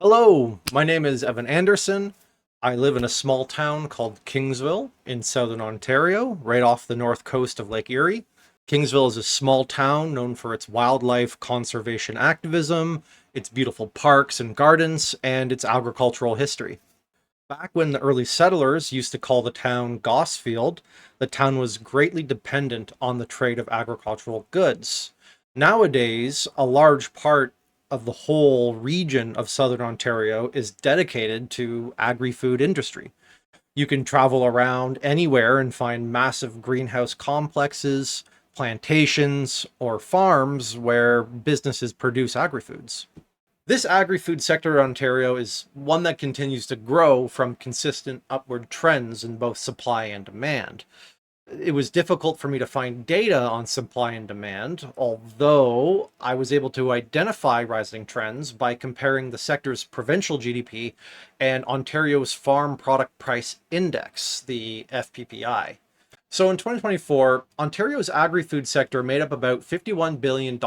Hello, my name is Evan Anderson. I live in a small town called Kingsville in southern Ontario, right off the north coast of Lake Erie. Kingsville is a small town known for its wildlife conservation activism, its beautiful parks and gardens, and its agricultural history. Back when the early settlers used to call the town Gosfield, the town was greatly dependent on the trade of agricultural goods. Nowadays, a large part of the whole region of southern Ontario is dedicated to agri-food industry. You can travel around anywhere and find massive greenhouse complexes, plantations, or farms where businesses produce agri-foods. This agri-food sector in Ontario is one that continues to grow from consistent upward trends in both supply and demand. It was difficult for me to find data on supply and demand, although I was able to identify rising trends by comparing the sector's provincial GDP and Ontario's Farm Product Price Index, the FPPI. So in 2024, Ontario's agri-food sector made up about $51 billion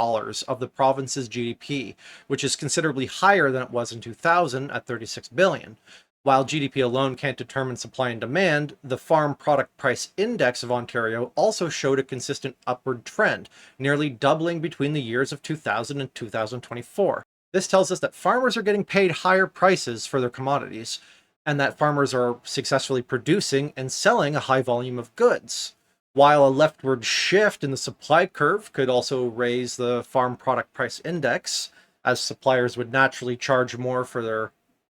of the province's GDP, which is considerably higher than it was in 2000 at $36 billion. While GDP alone can't determine supply and demand, the Farm Product Price Index of Ontario also showed a consistent upward trend, nearly doubling between the years of 2000 and 2024. This tells us that farmers are getting paid higher prices for their commodities, and that farmers are successfully producing and selling a high volume of goods. While a leftward shift in the supply curve could also raise the Farm Product Price Index, as suppliers would naturally charge more for their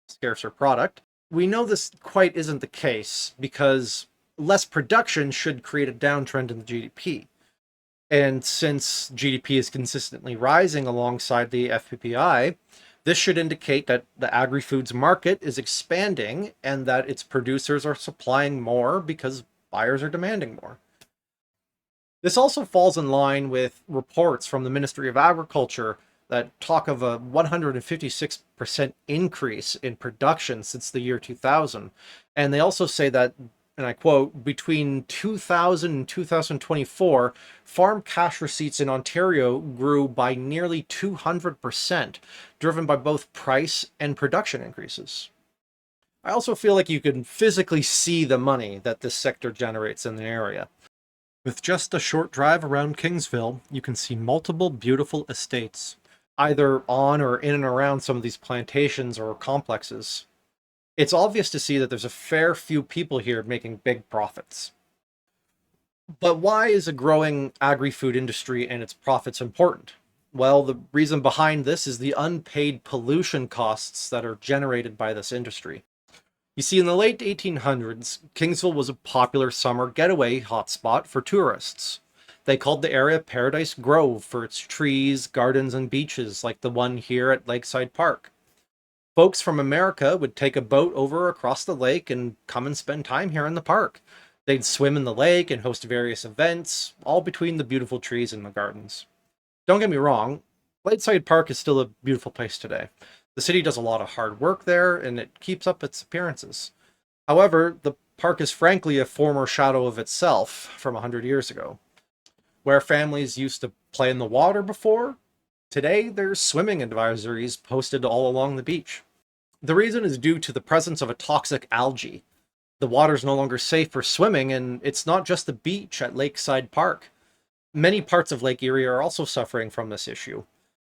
scarcer product, we know this quite isn't the case because less production should create a downtrend in the GDP. And since GDP is consistently rising alongside the FPPI, this should indicate that the agri-foods market is expanding and that its producers are supplying more because buyers are demanding more. This also falls in line with reports from the Ministry of Agriculture that talk of a 156% increase in production since the year 2000. And they also say that, and I quote, between 2000 and 2024, farm cash receipts in Ontario grew by nearly 200%, driven by both price and production increases. I also feel like you can physically see the money that this sector generates in the area. With just a short drive around Kingsville, you can see multiple beautiful estates, either on or in and around some of these plantations or complexes. It's obvious to see that there's a fair few people here making big profits. But why is a growing agri-food industry and its profits important? Well, the reason behind this is the unpaid pollution costs that are generated by this industry. You see, in the late 1800s, Kingsville was a popular summer getaway hotspot for tourists. They called the area Paradise Grove for its trees, gardens, and beaches like the one here at Lakeside Park. Folks from America would take a boat over across the lake and come and spend time here in the park. They'd swim in the lake and host various events, all between the beautiful trees and the gardens. Don't get me wrong, Lakeside Park is still a beautiful place today. The city does a lot of hard work there, and it keeps up its appearances. However, the park is frankly a former shadow of itself from 100 years ago. Where families used to play in the water before, today there's swimming advisories posted all along the beach. The reason is due to the presence of a toxic algae. The water's no longer safe for swimming, and it's not just the beach at Lakeside Park. Many parts of Lake Erie are also suffering from this issue.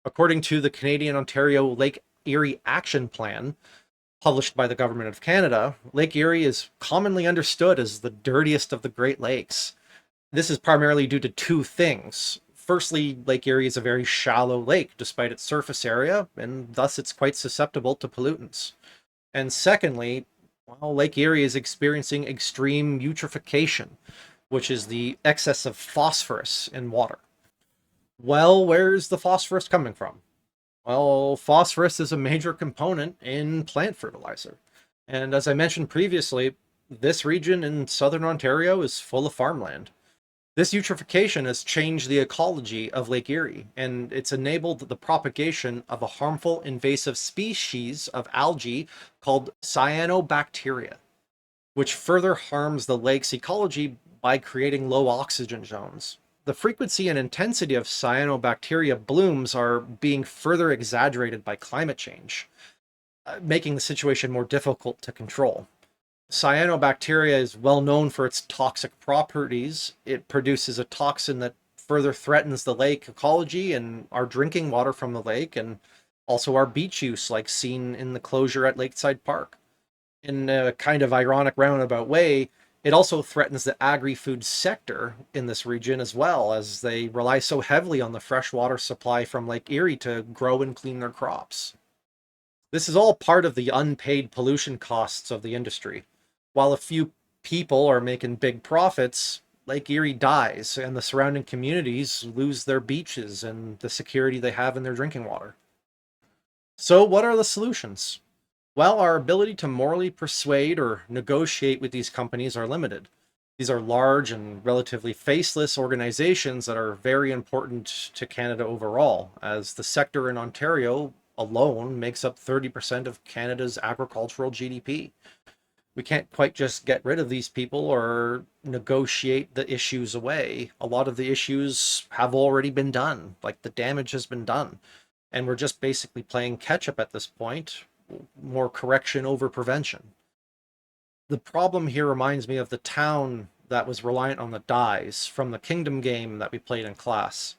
According to the Canadian Ontario Lake Erie Action Plan, published by the Government of Canada, Lake Erie is commonly understood as the dirtiest of the Great Lakes. This is primarily due to two things. Firstly, Lake Erie is a very shallow lake despite its surface area, and thus it's quite susceptible to pollutants. And secondly, well, Lake Erie is experiencing extreme eutrophication, which is the excess of phosphorus in water. Well, where's the phosphorus coming from? Well, phosphorus is a major component in plant fertilizer. And as I mentioned previously, this region in southern Ontario is full of farmland. This eutrophication has changed the ecology of Lake Erie, and it's enabled the propagation of a harmful invasive species of algae called cyanobacteria, which further harms the lake's ecology by creating low oxygen zones. The frequency and intensity of cyanobacteria blooms are being further exaggerated by climate change. making the situation more difficult to control. Cyanobacteria is well known for its toxic properties. It produces a toxin that further threatens the lake ecology and our drinking water from the lake, and also our beach use, like seen in the closure at Lakeside Park. In a kind of ironic roundabout way, it also threatens the agri-food sector in this region as well, as they rely so heavily on the freshwater supply from Lake Erie to grow and clean their crops. This is all part of the unpaid pollution costs of the industry. While a few people are making big profits, Lake Erie dies and the surrounding communities lose their beaches and the security they have in their drinking water. So, what are the solutions? Well, our ability to morally persuade or negotiate with these companies are limited. These are large and relatively faceless organizations that are very important to Canada overall, as the sector in Ontario alone makes up 30% of Canada's agricultural GDP. We can't quite just get rid of these people or negotiate the issues away. A lot of the issues have already been done, like the damage has been done. And we're just basically playing catch up at this point, more correction over prevention. The problem here reminds me of the town that was reliant on the dyes from the Kingdom game that we played in class.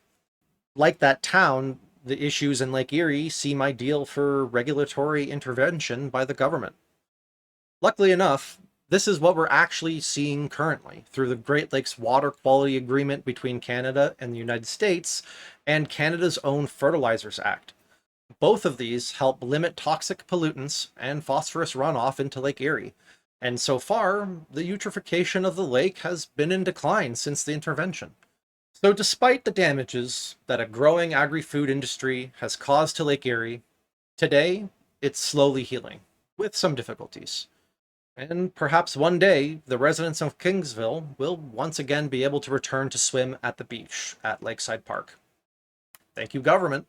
Like that town, the issues in Lake Erie seem ideal for regulatory intervention by the government. Luckily enough, this is what we're actually seeing currently through the Great Lakes Water Quality Agreement between Canada and the United States and Canada's own Fertilizers Act. Both of these help limit toxic pollutants and phosphorus runoff into Lake Erie. And so far, the eutrophication of the lake has been in decline since the intervention. So despite the damages that a growing agri-food industry has caused to Lake Erie, today it's slowly healing, with some difficulties. And perhaps one day, the residents of Kingsville will once again be able to return to swim at the beach at Lakeside Park. Thank you, government.